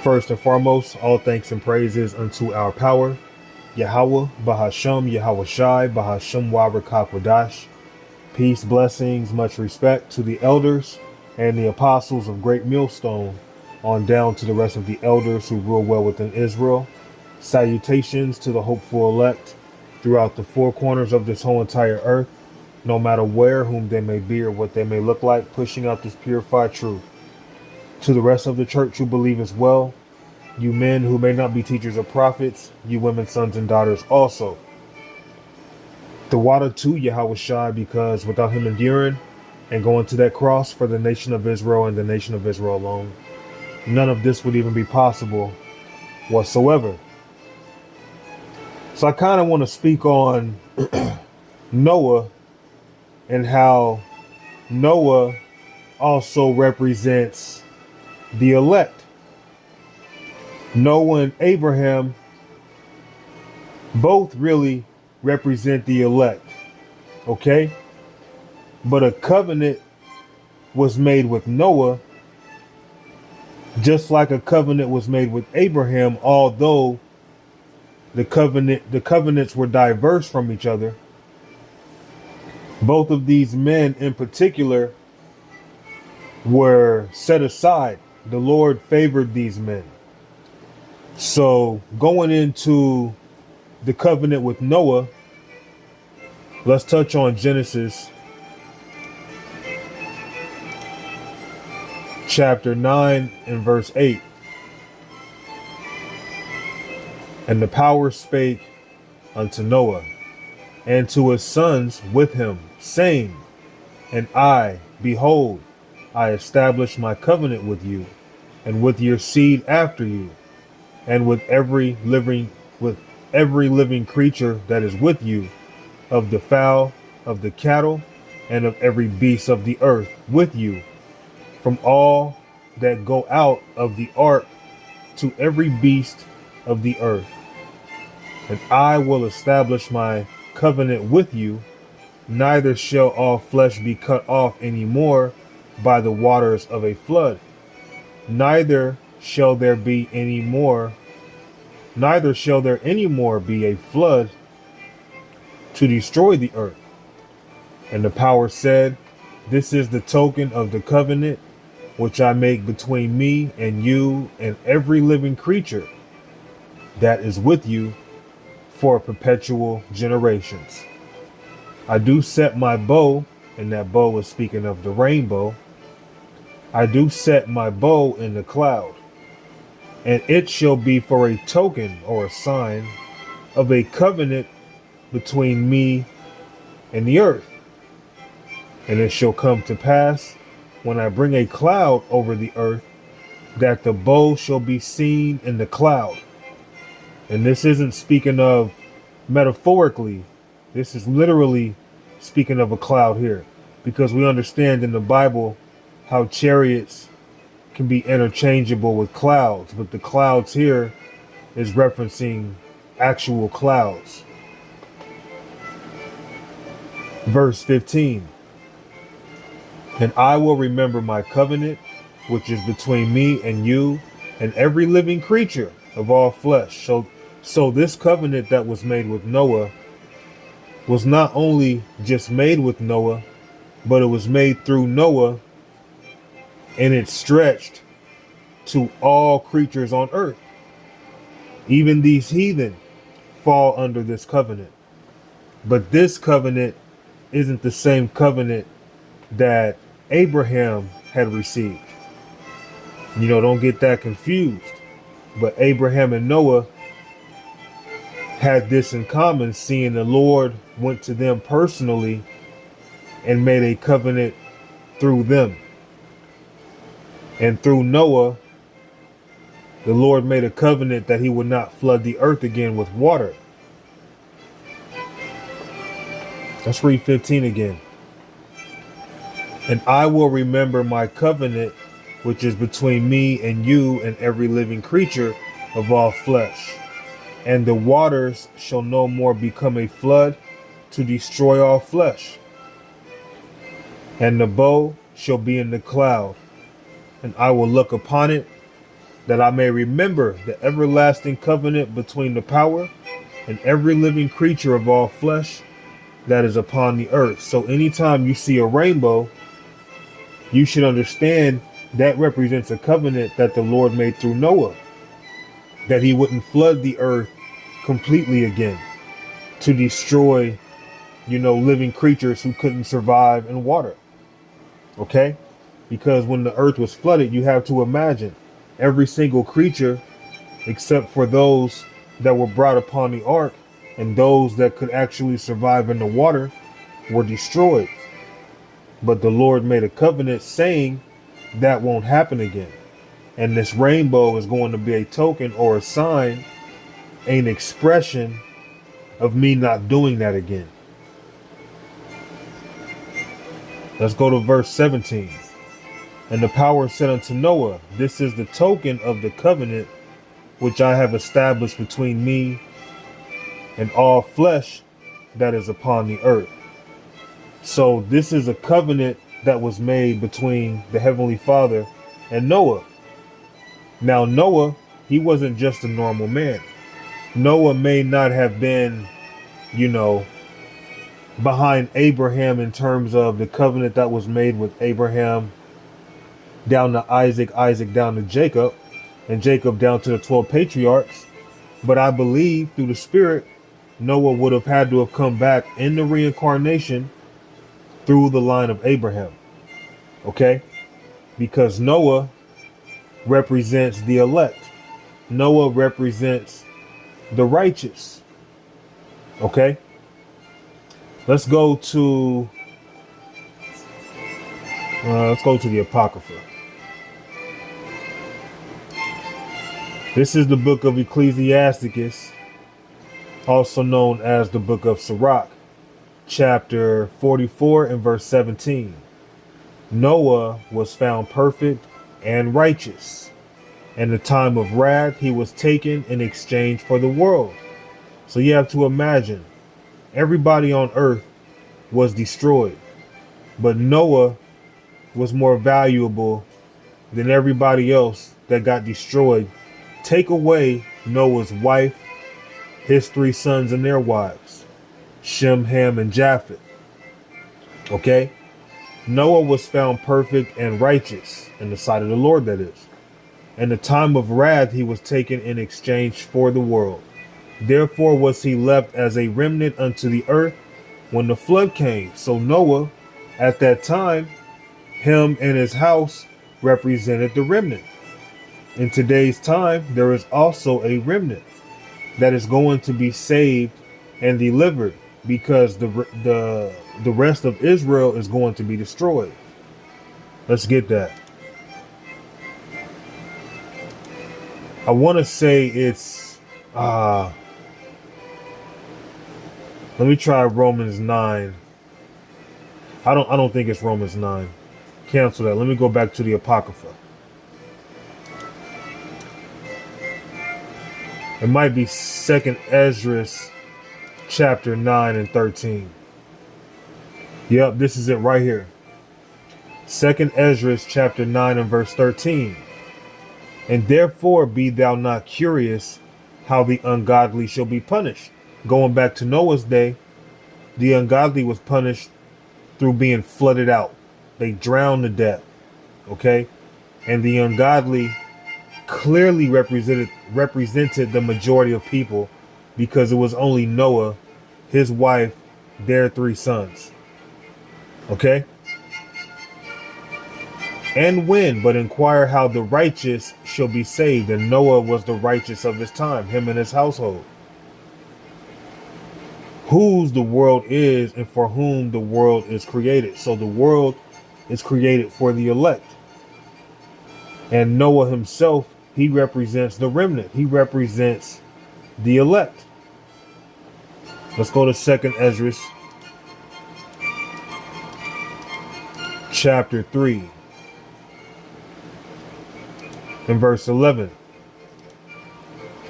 First and foremost, all thanks and praises unto our power, Yahweh, Bahasham, Yahweh Shai, Bahasham Wabrakakwadash. Peace, blessings, much respect to the elders and the apostles of Great Millstone, on down to the rest of the elders who rule well within Israel. Salutations to the hopeful elect throughout the four corners of this whole entire earth, no matter where, whom they may be, or what they may look like, pushing out this purified truth. To the rest of the church who believe as well, you men who may not be teachers or prophets, you women, sons, and daughters also. The water to Yahweh Shai, because without him enduring and going to that cross for the nation of Israel and the nation of Israel alone, none of this would even be possible whatsoever. So I kind of want to speak on Noah and how Noah also represents the elect. Noah and Abraham both really represent the elect, okay? But a covenant was made with Noah, just like a covenant was made with Abraham, although the covenants were diverse from each other. Both of these men in particular were set aside. The Lord favored these men. So going into the covenant with Noah, let's touch on Genesis chapter 9 and verse 8. And the power spake unto Noah and to his sons with him, saying, and I, behold, I establish my covenant with you and with your seed after you, and with every living creature that is with you, of the fowl, of the cattle, and of every beast of the earth with you, from all that go out of the ark to every beast of the earth. And I will establish my covenant with you, neither shall all flesh be cut off any more by the waters of a flood, neither shall there any more be a flood to destroy the earth. And the power said, this is the token of the covenant which I make between me and you and every living creature that is with you for perpetual generations. I do set my bow, and that bow is speaking of the rainbow. I do set my bow in the cloud, and it shall be for a token or a sign of a covenant between me and the earth. And it shall come to pass, when I bring a cloud over the earth, that the bow shall be seen in the cloud. And this isn't speaking of metaphorically. This is literally speaking of a cloud here, because we understand in the Bible how chariots can be interchangeable with clouds, but the clouds here is referencing actual clouds. Verse 15. And I will remember my covenant, which is between me and you and every living creature of all flesh. So this covenant that was made with Noah was not only just made with Noah, but it was made through Noah, and it stretched to all creatures on earth. Even these heathen fall under this covenant. But this covenant isn't the same covenant that Abraham had received. Don't get that confused. But Abraham and Noah had this in common, seeing the Lord went to them personally and made a covenant through them. And through Noah, the Lord made a covenant that he would not flood the earth again with water. Let's read 15 again. And I will remember my covenant, which is between me and you and every living creature of all flesh. And the waters shall no more become a flood to destroy all flesh. And the bow shall be in the cloud, and I will look upon it that I may remember the everlasting covenant between the power and every living creature of all flesh that is upon the earth. So anytime you see a rainbow, you should understand that represents a covenant that the Lord made through Noah, that he wouldn't flood the earth completely again to destroy, living creatures who couldn't survive in water. Okay? Because when the earth was flooded, you have to imagine every single creature except for those that were brought upon the ark and those that could actually survive in the water were destroyed. But the Lord made a covenant saying that won't happen again. And this rainbow is going to be a token or a sign, an expression of me not doing that again. Let's go to verse 17. And the power said unto Noah, this is the token of the covenant which I have established between me and all flesh that is upon the earth. So this is a covenant that was made between the Heavenly Father and Noah. Now Noah, he wasn't just a normal man. Noah may not have been, behind Abraham in terms of the covenant that was made with Abraham down to Isaac, Isaac down to Jacob, and Jacob down to the 12 patriarchs. But I believe through the Spirit, Noah would have had to have come back in the reincarnation through the line of Abraham. Okay? Because Noah represents the elect. Noah represents the righteous. Okay? Let's go to the Apocrypha. This is the book of Ecclesiasticus, also known as the book of Sirach, chapter 44 and verse 17. Noah was found perfect and righteous. In the time of wrath, he was taken in exchange for the world. So you have to imagine, everybody on earth was destroyed, but Noah was more valuable than everybody else that got destroyed. Take away Noah's wife, his 3 sons and their wives, Shem, Ham, and Japheth. Okay? Noah was found perfect and righteous in the sight of the Lord, that is. In the time of wrath, he was taken in exchange for the world. Therefore was he left as a remnant unto the earth when the flood came. So Noah, at that time, him and his house represented the remnant. In today's time, there is also a remnant that is going to be saved and delivered, because the rest of Israel is going to be destroyed. Let's get that. I want to say it's let me try Romans 9. I don't think it's Romans 9. Cancel that. Let me go back to the Apocrypha. It might be 2nd Esdras chapter 9 and 13. Yep, this is it right here. 2nd Esdras chapter 9 and verse 13. And therefore be thou not curious how the ungodly shall be punished. Going back to Noah's day, the ungodly was punished through being flooded out. They drowned to death. Okay? And the ungodly clearly represented the majority of people, because it was only Noah, his wife, their 3 sons. Okay? And when, but inquire how the righteous shall be saved. And Noah was the righteous of his time, him and his household. Whose the world is and for whom the world is created. So the world is created for the elect. And Noah himself, he represents the remnant. He represents the elect. Let's go to 2nd Esdras chapter 3 and verse 11.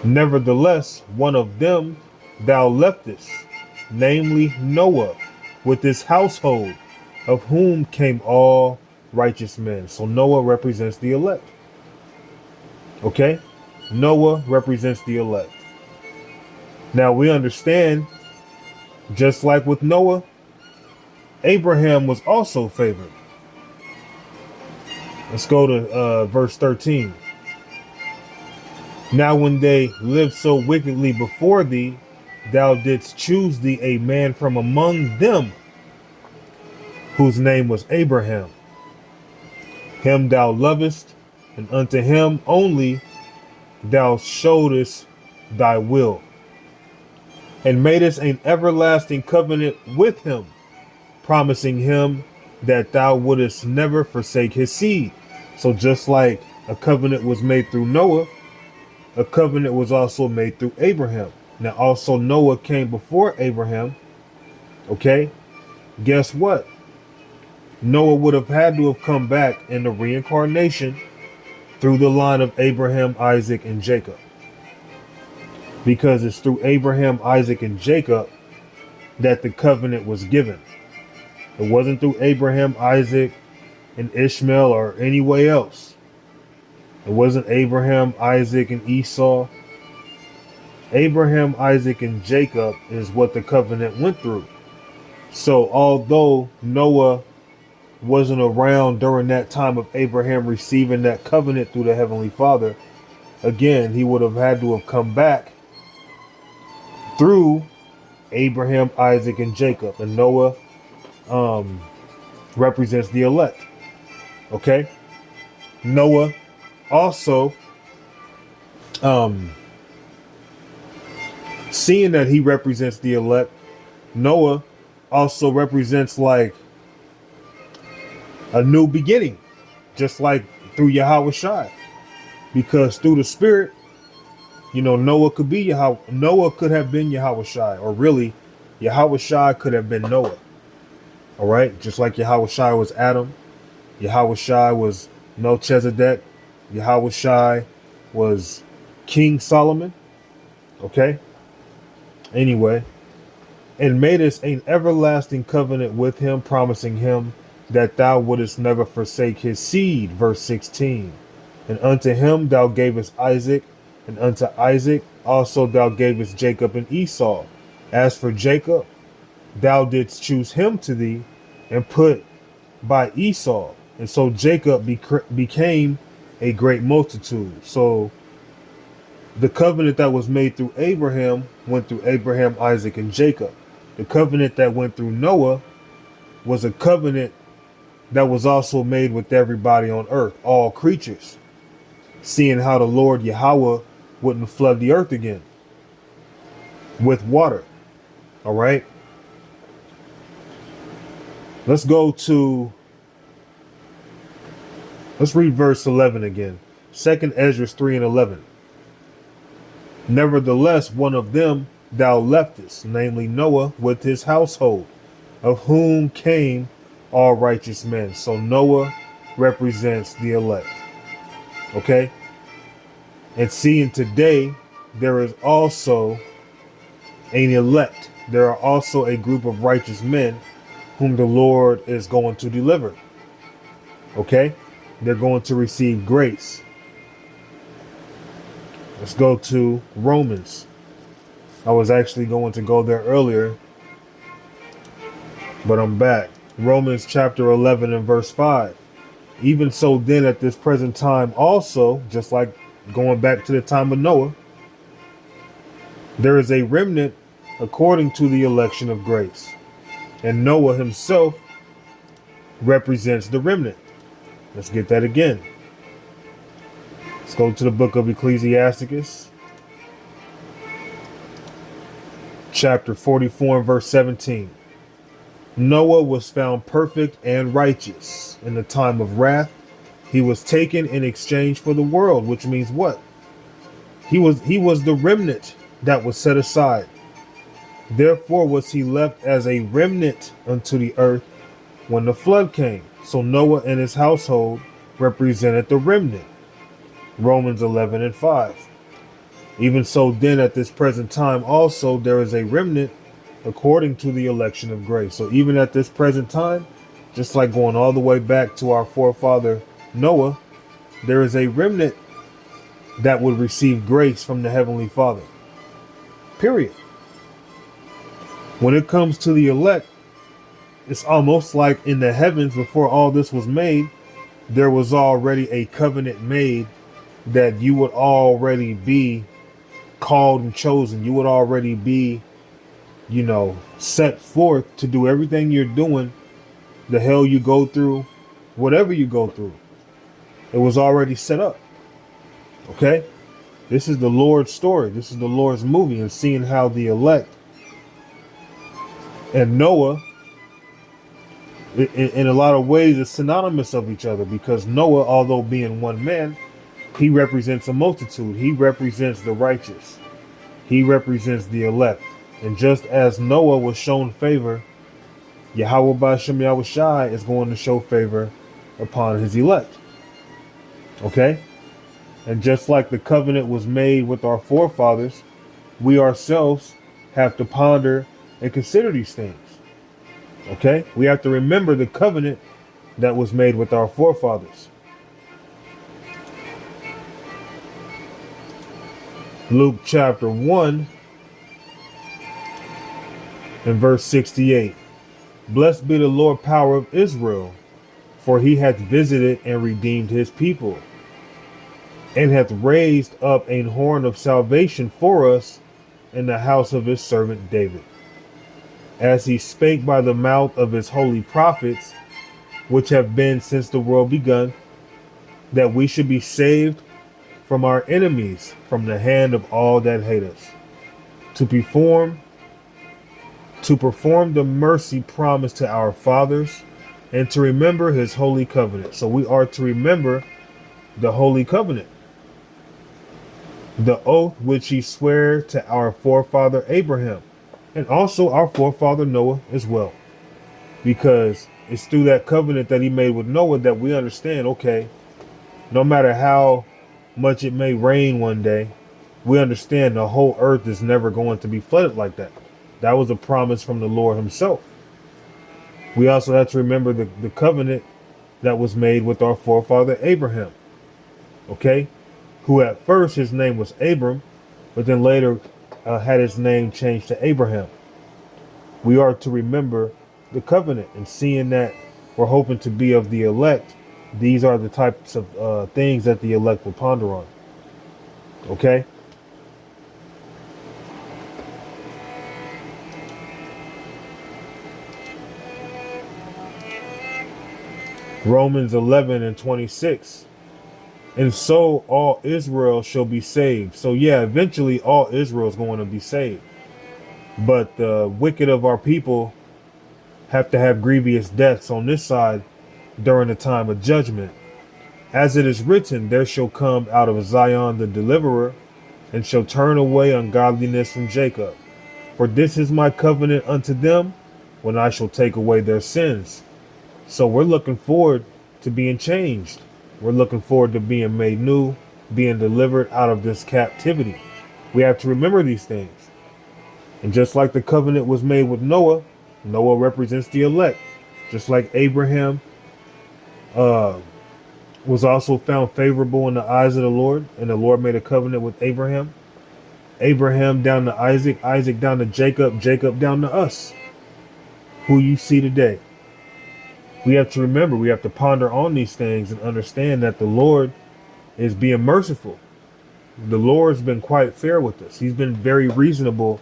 Nevertheless, one of them thou leftest, namely Noah, with his household, of whom came all righteous men. So Noah represents the elect. Okay? Noah represents the elect. Now we understand, just like with Noah, Abraham was also favored. Let's go to verse 13. Now, when they lived so wickedly before thee, thou didst choose thee a man from among them, whose name was Abraham. Him thou lovest, and unto him only thou showedest thy will, and madest an everlasting covenant with him, promising him that thou wouldest never forsake his seed. So just like a covenant was made through Noah, a covenant was also made through Abraham. Now also Noah came before Abraham. Okay, guess what? Noah would have had to have come back in the reincarnation through the line of Abraham, Isaac, and Jacob. Because it's through Abraham, Isaac, and Jacob that the covenant was given. It wasn't through Abraham, Isaac, and Ishmael or any way else. It wasn't Abraham, Isaac, and Esau. Abraham, Isaac, and Jacob is what the covenant went through. So although Noah wasn't around during that time of Abraham receiving that covenant through the Heavenly Father, again, he would have had to have come back through Abraham, Isaac, and Jacob. And Noah represents the elect. Okay? Noah also, seeing that he represents the elect, Noah also represents like a new beginning, just like through Yahweh Shai. Because through the Spirit, you know, Noah could be Noah could have been Yahweh Shai, or really, Yahweh Shai could have been Noah. All right, just like Yahweh Shai was Adam, Yahweh Shai was Melchizedek, Yahweh Shai was King Solomon. Okay. Anyway, and made us an everlasting covenant with him, promising him that thou wouldest never forsake his seed. Verse 16. And unto him thou gavest Isaac, and unto Isaac also thou gavest Jacob and Esau. As for Jacob, thou didst choose him to thee, and put by Esau. And so Jacob became a great multitude. So the covenant that was made through Abraham went through Abraham, Isaac, and Jacob. The covenant that went through Noah was a covenant that was also made with everybody on earth, all creatures, seeing how the Lord Yahweh wouldn't flood the earth again with water. All right. Let's read verse 11 again. 2 Ezra 3 and 11. Nevertheless, one of them thou leftest, namely Noah, with his household, of whom came all righteous men. So Noah represents the elect. Okay? And seeing today, there is also an elect. There are also a group of righteous men whom the Lord is going to deliver. Okay? They're going to receive grace. Let's go to Romans. I was actually going to go there earlier, but I'm back. Romans chapter 11 and verse 5. Even so then at this present time also, just like going back to the time of Noah, there is a remnant according to the election of grace. And Noah himself represents the remnant. Let's get that again. Let's go to the book of Ecclesiasticus, chapter 44 and verse 17. Noah was found perfect and righteous in the time of wrath. He was taken in exchange for the world, which means what? He was the remnant that was set aside. Therefore was he left as a remnant unto the earth when the flood came. So Noah and his household represented the remnant. Romans 11 and 5. Even so then at this present time also there is a remnant according to the election of grace. So even at this present time, just like going all the way back to our forefather Noah, there is a remnant that would receive grace from the Heavenly Father. Period. When it comes to the elect, it's almost like in the heavens before all this was made, there was already a covenant made that you would already be called and chosen. You would already be, set forth to do everything you're doing, the hell you go through, whatever you go through. It was already set up. Okay? This is the Lord's story. This is the Lord's movie, and seeing how the elect and Noah, in a lot of ways, is synonymous of each other, because Noah, although being one man, he represents a multitude. He represents the righteous. He represents the elect. And just as Noah was shown favor, Yahweh Ba'ashem Yahweh Shai is going to show favor upon his elect. Okay? And just like the covenant was made with our forefathers, we ourselves have to ponder and consider these things. Okay? We have to remember the covenant that was made with our forefathers. Luke chapter 1 and verse 68. Blessed be the Lord power of Israel, for he hath visited and redeemed his people, and hath raised up an horn of salvation for us in the house of his servant David, as he spake by the mouth of his holy prophets, which have been since the world begun, that we should be saved from our enemies, from the hand of all that hate us, to perform the mercy promised to our fathers, and to remember his holy covenant. So we are to remember the holy covenant, the oath which he sware to our forefather Abraham, and also our forefather Noah as well, because it's through that covenant that he made with Noah that we understand, okay, no matter how much it may rain one day, we understand the whole earth is never going to be flooded like that. That was a promise from the Lord himself. We also have to remember the covenant that was made with our forefather Abraham. Okay? Who at first his name was Abram, but then later had his name changed to Abraham. We are to remember the covenant, and seeing that we're hoping to be of the elect, these are the types of things that the elect will ponder on. Okay? Romans 11 and 26. And so all Israel shall be saved. So yeah, eventually all Israel is going to be saved. But the wicked of our people have to have grievous deaths on this side during the time of judgment. As it is written, there shall come out of Zion the deliverer, and shall turn away ungodliness from Jacob. For this is my covenant unto them, when I shall take away their sins. So we're looking forward to being changed. We're looking forward to being made new, being delivered out of this captivity. We have to remember these things. And just like the covenant was made with Noah, Noah represents the elect. Just like Abraham was also found favorable in the eyes of the Lord, and the Lord made a covenant with Abraham. Abraham down to Isaac, Isaac down to Jacob, Jacob down to us, who you see today. We have to remember, we have to ponder on these things and understand that the Lord is being merciful. The Lord's been quite fair with us. He's been very reasonable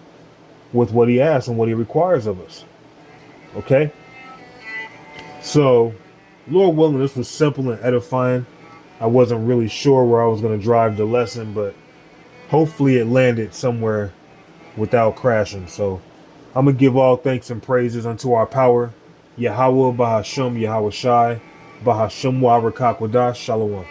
with what he asks and what he requires of us. Okay? So, Lord willing, this was simple and edifying. I wasn't really sure where I was going to drive the lesson, but hopefully it landed somewhere without crashing. So, I'm going to give all thanks and praises unto our power, Yahweh Ba'ashem Yahweh Shai, Ba'ashem Wa Rakakwadash, Shalom.